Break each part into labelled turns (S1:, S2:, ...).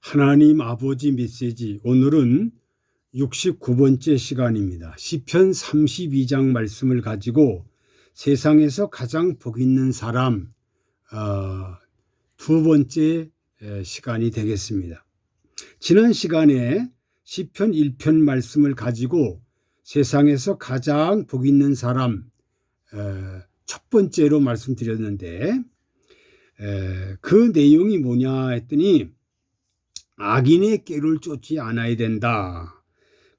S1: 하나님 아버지 메시지, 오늘은 69번째 시간입니다. 시편 32장 말씀을 가지고 세상에서 가장 복 있는 사람 두 번째 시간이 되겠습니다. 지난 시간에 시편 1편 말씀을 가지고 세상에서 가장 복 있는 사람 첫 번째로 말씀드렸는데, 그 내용이 뭐냐 했더니 악인의 꾀를 쫓지 않아야 된다.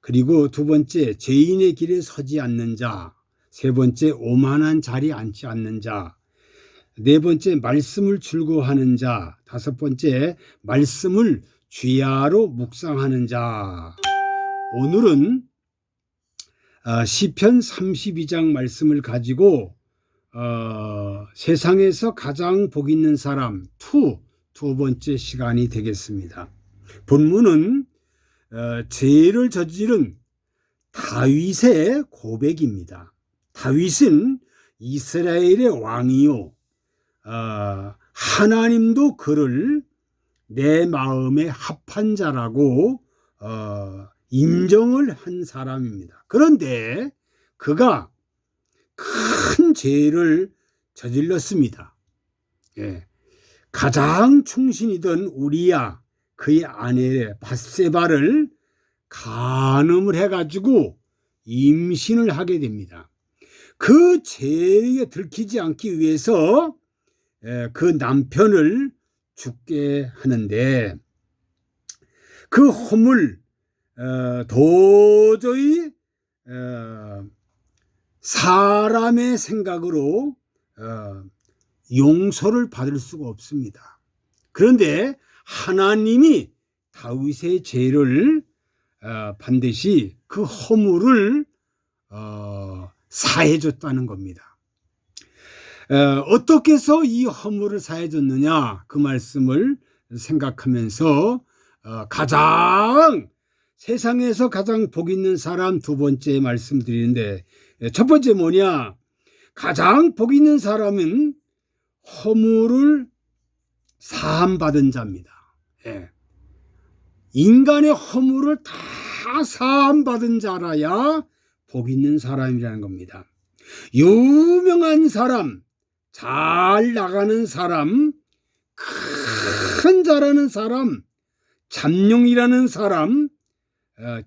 S1: 그리고 두 번째, 죄인의 길에 서지 않는 자. 세 번째, 오만한 자리에 앉지 않는 자. 네 번째, 말씀을 즐거워하는 자. 다섯 번째, 말씀을 주야로 묵상하는 자. 오늘은 시편 32장 말씀을 가지고 세상에서 가장 복 있는 사람 두 번째 시간이 되겠습니다. 본문은 죄를 저지른 다윗의 고백입니다. 다윗은 이스라엘의 왕이요, 하나님도 그를 내 마음에 합한 자라고 인정을 한 사람입니다. 그런데 그가 큰 죄를 저질렀습니다. 가장 충신이던 우리야, 그의 아내 밧세바를 간음을 해가지고 임신을 하게 됩니다. 그 죄에 들키지 않기 위해서 그 남편을 죽게 하는데, 그 허물 도저히 사람의 생각으로 용서를 받을 수가 없습니다. 그런데 하나님이 다윗의 죄를 반드시 그 허물을 사해줬다는 겁니다. 어떻게 해서 이 허물을 사해줬느냐, 그 말씀을 생각하면서 세상에서 가장 복 있는 사람 두 번째 말씀드리는데, 첫 번째 뭐냐, 가장 복 있는 사람은 허물을 사함받은 자입니다. 인간의 허물을 다 사함받은 자라야 복 있는 사람이라는 겁니다. 유명한 사람, 잘 나가는 사람, 큰 자라는 사람, 잠룡이라는 사람,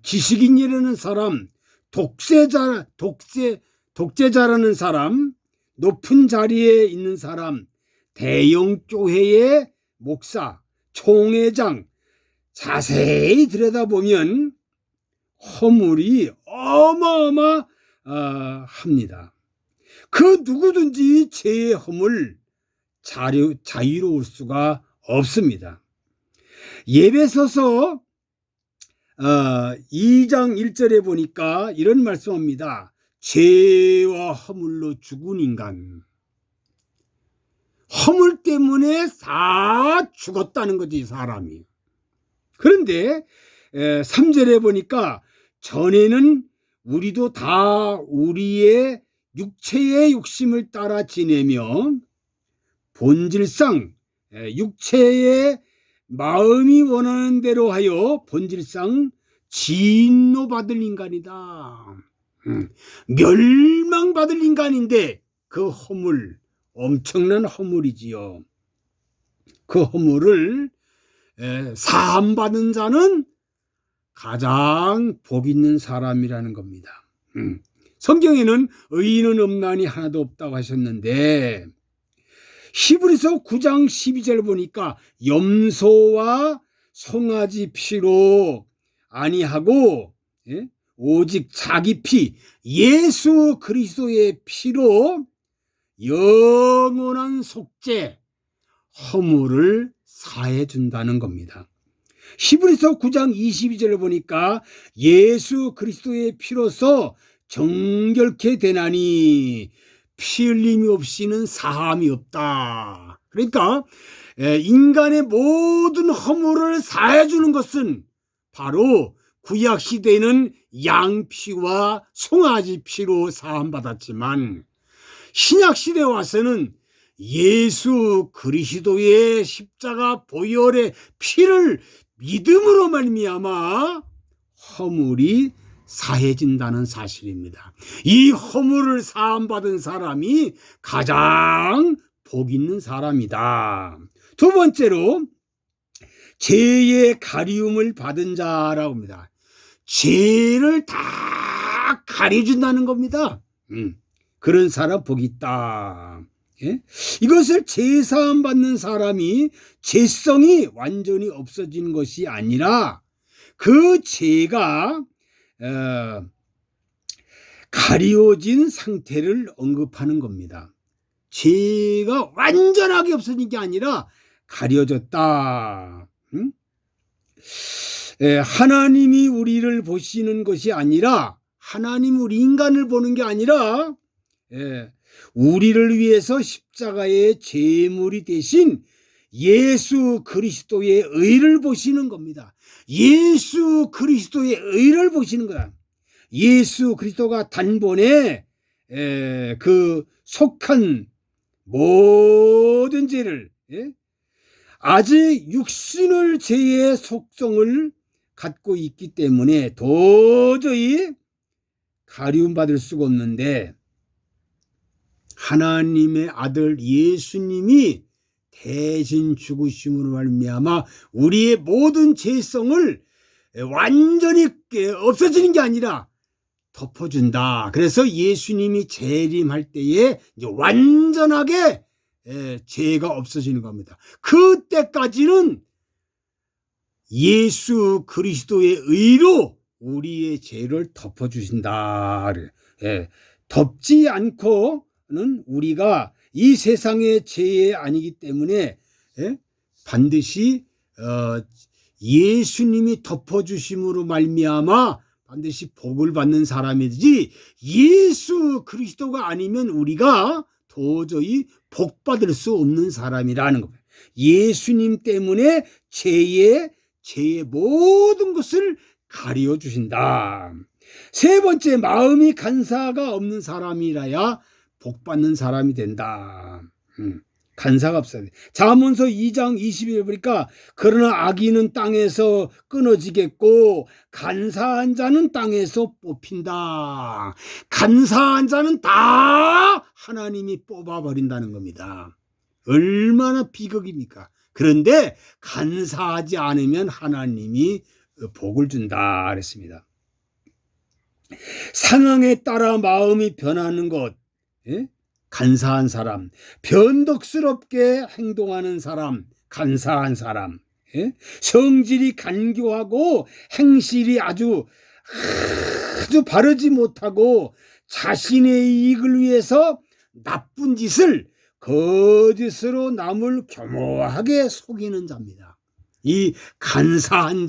S1: 지식인이라는 사람, 독재자라는 사람, 높은 자리에 있는 사람, 대형 교회의 목사, 총회장, 자세히 들여다보면 허물이 어마어마합니다. 그 누구든지 죄의 허물 자유로울 수가 없습니다. 예배서서 2장 1절에 보니까 이런 말씀합니다. 죄와 허물로 죽은 인간, 허물 때문에 다 죽었다는 거지, 사람이. 그런데 3절에 보니까 전에는 우리도 다 우리의 육체의 욕심을 따라 지내며 본질상 육체의 마음이 원하는 대로 하여 본질상 진노받을 인간이다. 멸망받을 인간인데 그 허물, 엄청난 허물이지요. 그 허물을 사함받은 자는 가장 복 있는 사람이라는 겁니다. 성경에는 의인은 없나니 하나도 없다고 하셨는데, 히브리서 9장 12절 보니까 염소와 송아지 피로 아니하고 오직 자기 피 예수 그리스도의 피로 영원한 속죄 허물을 사해 준다는 겁니다. 히브리서 9장 22절을 보니까 예수 그리스도의 피로서 정결케 되나니 피 흘림이 없이는 사함이 없다. 그러니까 인간의 모든 허물을 사해 주는 것은 바로 구약 시대에는 양피와 송아지 피로 사함 받았지만, 신약 시대에 와서는 예수 그리스도의 십자가 보혈의 피를 믿음으로 말미암아 허물이 사해진다는 사실입니다. 이 허물을 사함받은 사람이 가장 복 있는 사람이다. 두 번째로 죄의 가리움을 받은 자라고 합니다. 죄를 다 가려준다는 겁니다. 그런 사람 복이 있다. 예? 이것을 죄사함 받는 사람이 죄성이 완전히 없어지는 것이 아니라 그 죄가 가리워진 상태를 언급하는 겁니다. 죄가 완전하게 없어진 게 아니라 가려졌다. 하나님이 우리를 보시는 것이 아니라, 하나님 우리 인간을 보는 게 아니라 우리를 위해서 십자가의 제물이 되신 예수 그리스도의 의를 보시는 겁니다. 예수 그리스도의 의를 보시는 거야. 예수 그리스도가 단번에 그 속한 모든 죄를, 아직 육신의 죄의 속성을 갖고 있기 때문에 도저히 가리움받을 수가 없는데, 하나님의 아들 예수님이 대신 죽으심으로 말미암아 우리의 모든 죄성을 완전히 없어지는 게 아니라 덮어준다. 그래서 예수님이 재림할 때에 이제 완전하게 죄가 없어지는 겁니다. 그때까지는 예수 그리스도의 의로 우리의 죄를 덮어주신다. 덮지 않고는 우리가 이 세상의 죄에 아니기 때문에 반드시 예수님이 덮어주심으로 말미암아 반드시 복을 받는 사람이지, 예수 그리스도가 아니면 우리가 도저히 복 받을 수 없는 사람이라는 겁니다. 예수님 때문에 죄의 모든 것을 가려 주신다. 세 번째, 마음이 간사가 없는 사람이라야 복 받는 사람이 된다. 간사가 없어야 돼. 잠언서 2장 20절에 보니까 그러나 악인은 땅에서 끊어지겠고 간사한 자는 땅에서 뽑힌다. 간사한 자는 다 하나님이 뽑아버린다는 겁니다. 얼마나 비극입니까? 그런데 간사하지 않으면 하나님이 복을 준다 그랬습니다. 상황에 따라 마음이 변하는 것, 간사한 사람, 변덕스럽게 행동하는 사람, 간사한 사람, 성질이 간교하고 행실이 아주 바르지 못하고 자신의 이익을 위해서 나쁜 짓을 거짓으로 남을 교묘하게 속이는 자입니다. 이 간사한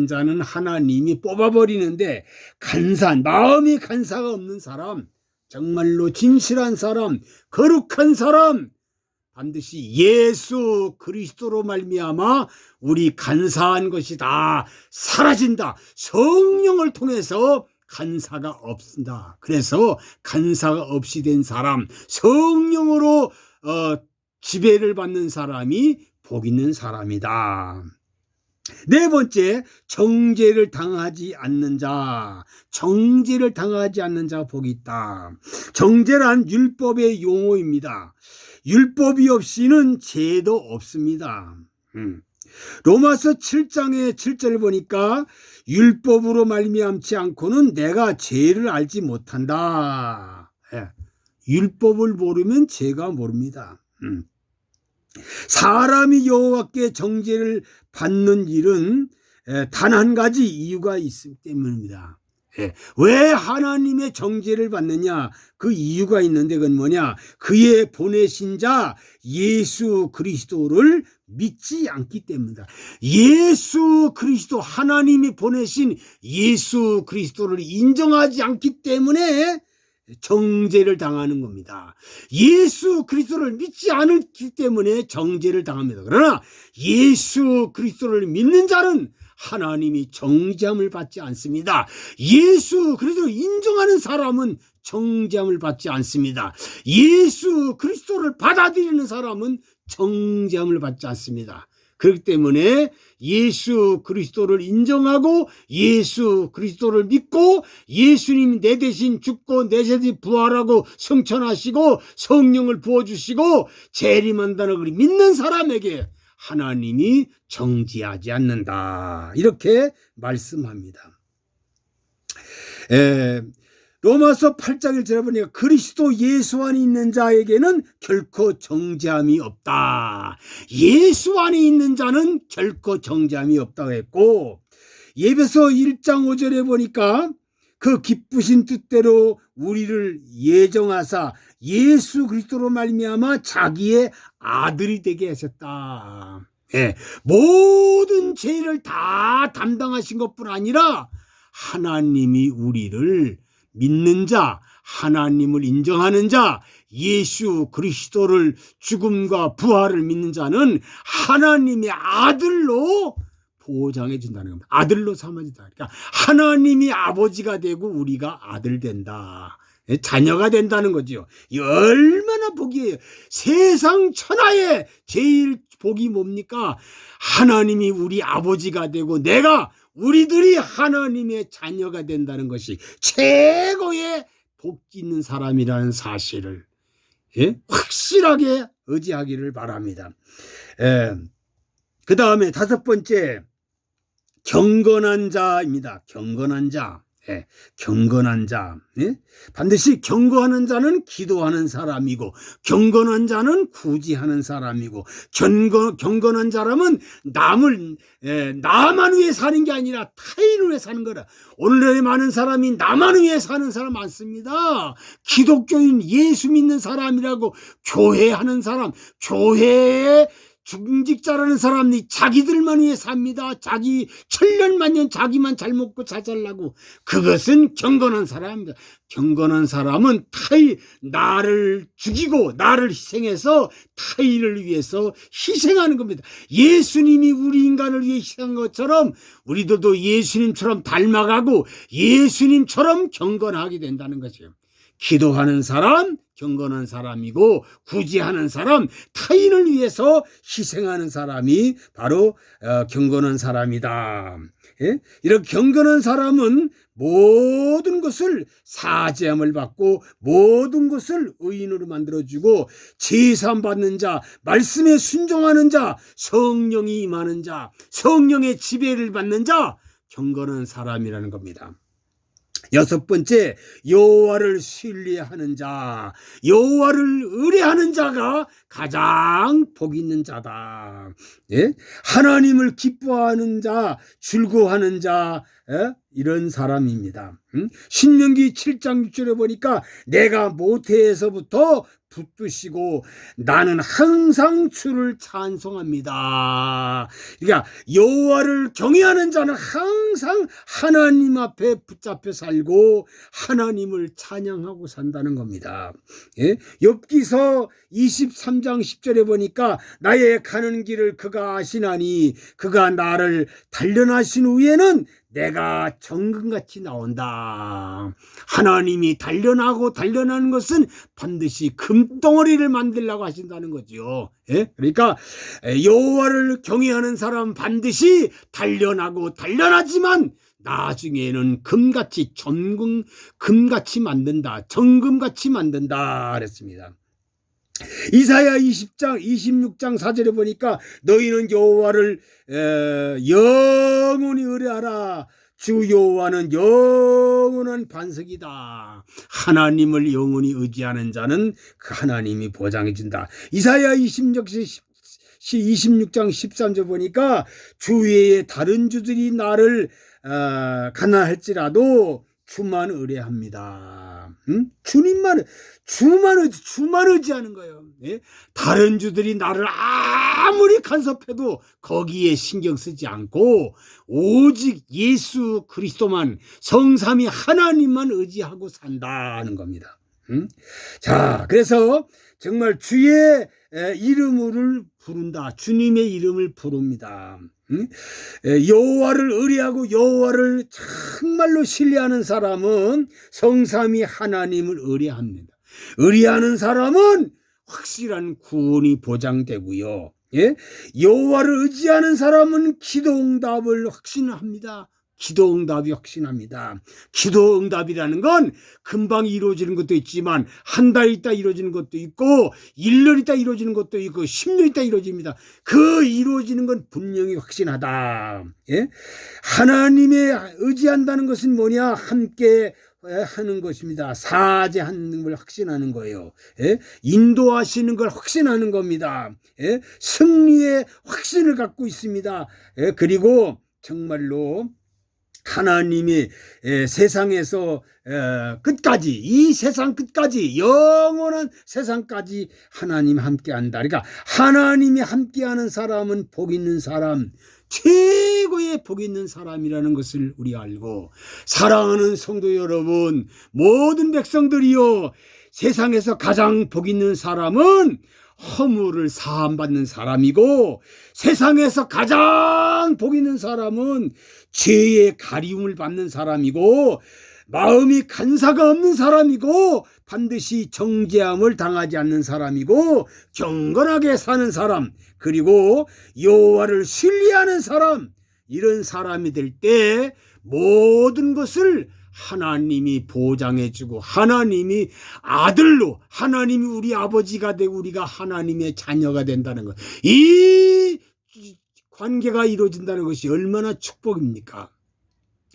S1: 자는 하나님이 뽑아버리는데, 마음이 간사가 없는 사람, 정말로 진실한 사람, 거룩한 사람, 반드시 예수 그리스도로 말미암아 우리 간사한 것이 다 사라진다. 성령을 통해서 간사가 없다. 그래서 간사가 없이 된 사람, 성령으로 지배를 받는 사람이 복 있는 사람이다. 네 번째, 정죄를 당하지 않는 자. 정죄를 당하지 않는 자가 복이 있다. 정죄란 율법의 용어입니다. 율법이 없이는 죄도 없습니다. 로마서 7장의 7절을 보니까 율법으로 말미암지 않고는 내가 죄를 알지 못한다. 율법을 모르면 죄가 모릅니다. 사람이 여호와께 정죄를 받는 일은 단 한 가지 이유가 있기 때문입니다. 왜 하나님의 정죄를 받느냐? 그 이유가 있는데 그건 뭐냐? 그의 보내신 자 예수 그리스도를 믿지 않기 때문이다. 예수 그리스도, 하나님이 보내신 예수 그리스도를 인정하지 않기 때문에 정죄를 당하는 겁니다. 예수 그리스도를 믿지 않기 때문에 정죄를 당합니다. 그러나 예수 그리스도를 믿는 자는 하나님이 정죄함을 받지 않습니다. 예수 그리스도를 인정하는 사람은 정죄함을 받지 않습니다. 예수 그리스도를 받아들이는 사람은 정죄함을 받지 않습니다. 그렇기 때문에 예수 그리스도를 인정하고 예수 그리스도를 믿고 예수님이 내 대신 죽고 내 대신 부활하고 승천하시고 성령을 부어주시고 재림한다는 걸 믿는 사람에게 하나님이 정죄하지 않는다. 이렇게 말씀합니다. 로마서 8장 1절에 보니까 그리스도 예수 안에 있는 자에게는 결코 정죄함이 없다. 예수 안에 있는 자는 결코 정죄함이 없다고 했고, 에베소 1장 5절에 보니까 그 기쁘신 뜻대로 우리를 예정하사 예수 그리스도로 말미암아 자기의 아들이 되게 하셨다. 모든 죄를 다 담당하신 것뿐 아니라 하나님이 우리를 믿는 자, 하나님을 인정하는 자, 예수 그리스도를 죽음과 부활을 믿는 자는 하나님의 아들로 보장해 준다는 겁니다. 아들로 삼아준다. 그러니까 하나님이 아버지가 되고 우리가 아들 된다. 자녀가 된다는 거죠. 얼마나 복이에요. 세상 천하에 제일 복이 뭡니까? 하나님이 우리 아버지가 되고 우리들이 하나님의 자녀가 된다는 것이 최고의 복 있는 사람이라는 사실을 확실하게 의지하기를 바랍니다. 그 다음에 5번째, 경건한 자입니다. 경건한 자. 경건한 자. 반드시 경건한 자는 기도하는 사람이고 경건한 자는 구제하는 사람이고 경건한 사람은 나만 위해 사는 게 아니라 타인을 위해 사는 거라. 오늘날에 많은 사람이 나만 위해 사는 사람 많습니다. 기독교인 예수 믿는 사람이라고 교회하는 사람, 교회에 중직자라는 사람이 자기들만 위해 삽니다. 자기 천년만년 자기만 잘 먹고 잘 살라고. 그것은 경건한 사람입니다. 경건한 사람은 나를 죽이고 나를 희생해서 타인을 위해서 희생하는 겁니다. 예수님이 우리 인간을 위해 희생한 것처럼 우리들도 예수님처럼 닮아가고 예수님처럼 경건하게 된다는 것이에요. 기도하는 사람 경건한 사람이고 구제하는 사람, 타인을 위해서 희생하는 사람이 바로 경건한 사람이다. 이렇게 경건한 사람은 모든 것을 사죄함을 받고 모든 것을 의인으로 만들어주고 제사함 받는 자, 말씀에 순종하는 자, 성령이 임하는 자, 성령의 지배를 받는 자, 경건한 사람이라는 겁니다. 6번째, 여호와를 신뢰하는 자, 여호와를 의뢰하는 자가 가장 복 있는 자다. 하나님을 기뻐하는 자, 즐거워하는 자, 이런 사람입니다. 신명기 7장 6절에 보니까 내가 모태에서부터 붙드시고 나는 항상 주를 찬송합니다. 그러니까 여호와를 경외하는 자는 항상 하나님 앞에 붙잡혀 살고 하나님을 찬양하고 산다는 겁니다. 욥기서 23장 10절에 보니까 나의 가는 길을 그가 아시나니 그가 나를 단련하신 후에는 내가 정금같이 나온다. 하나님이 단련하는 것은 반드시 금덩어리를 만들려고 하신다는 거죠. 그러니까 여호와를 경외하는 사람은 반드시 단련하지만 나중에는 금같이 만든다. 정금같이 만든다 그랬습니다. 이사야 26장 4절에 보니까 너희는 여호와를 영원히 의뢰하라. 주 여호와는 영원한 반석이다. 하나님을 영원히 의지하는 자는 그 하나님이 보장해 준다. 이사야 26장 13절 보니까 주 외에 다른 주들이 나를 가난할지라도 주만 의뢰합니다. 주만 의지하는 거예요. 다른 주들이 나를 아무리 간섭해도 거기에 신경 쓰지 않고 오직 예수 그리스도만, 성삼위 하나님만 의지하고 산다는 겁니다. 자, 그래서 정말 주의 이름을 부른다. 주님의 이름을 부릅니다. 여호와를 의뢰하고 여호와를 정말로 신뢰하는 사람은 성삼위 하나님을 의뢰합니다. 의뢰하는 사람은 확실한 구원이 보장되고요. 예? 여호와를 의지하는 사람은 기도응답을 확신합니다. 기도응답이 확신합니다. 기도응답이라는 건 금방 이루어지는 것도 있지만 한 달 있다 이루어지는 것도 있고 1년 있다 이루어지는 것도 있고 10년 있다 이루어집니다. 그 이루어지는 건 분명히 확신하다. 예? 하나님에 의지한다는 것은 뭐냐? 함께 하는 것입니다. 사죄하는 걸 확신하는 거예요. 예? 인도하시는 걸 확신하는 겁니다. 예? 승리의 확신을 갖고 있습니다. 예? 그리고 정말로 하나님이 세상에서 끝까지, 이 세상 끝까지, 영원한 세상까지 하나님 함께한다. 그러니까 하나님이 함께하는 사람은 복 있는 사람, 최고의 복 있는 사람이라는 것을 우리 알고, 사랑하는 성도 여러분, 모든 백성들이요, 세상에서 가장 복 있는 사람은 허물을 사함받는 사람이고, 세상에서 가장 복 있는 사람은 죄의 가리움을 받는 사람이고, 마음이 간사가 없는 사람이고, 반드시 정죄함을 당하지 않는 사람이고, 경건하게 사는 사람, 그리고 여호와를 신뢰하는 사람, 이런 사람이 될 때 모든 것을 하나님이 보장해주고, 하나님이 아들로, 하나님이 우리 아버지가 되고 우리가 하나님의 자녀가 된다는 것, 이 관계가 이루어진다는 것이 얼마나 축복입니까?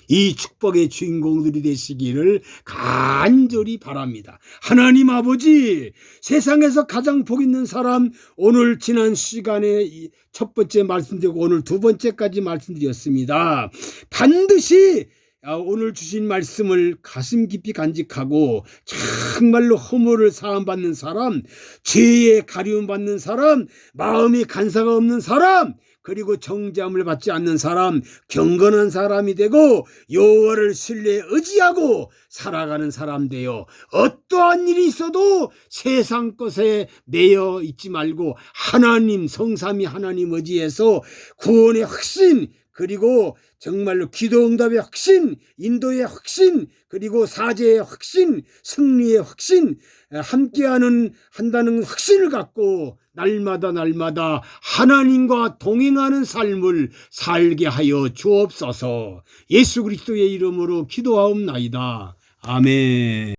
S1: 이 축복의 주인공들이 되시기를 간절히 바랍니다. 하나님 아버지, 세상에서 가장 복 있는 사람, 오늘 지난 시간에 첫 번째 말씀드리고 오늘 두 번째까지 말씀드렸습니다. 반드시 오늘 주신 말씀을 가슴 깊이 간직하고 정말로 허물을 사함받는 사람, 죄에 가리움받는 사람, 마음이 간사가 없는 사람, 그리고 정죄함을 받지 않는 사람, 경건한 사람이 되고 여호와를 신뢰 의지하고 살아가는 사람 되어 어떠한 일이 있어도 세상 것에 매여 있지 말고 하나님, 성삼위 하나님 의지해서 구원의 확신, 그리고 정말로 기도응답의 확신, 인도의 확신, 그리고 사죄의 확신, 승리의 확신, 한다는 확신을 갖고 날마다 하나님과 동행하는 삶을 살게 하여 주옵소서. 예수 그리스도의 이름으로 기도하옵나이다. 아멘.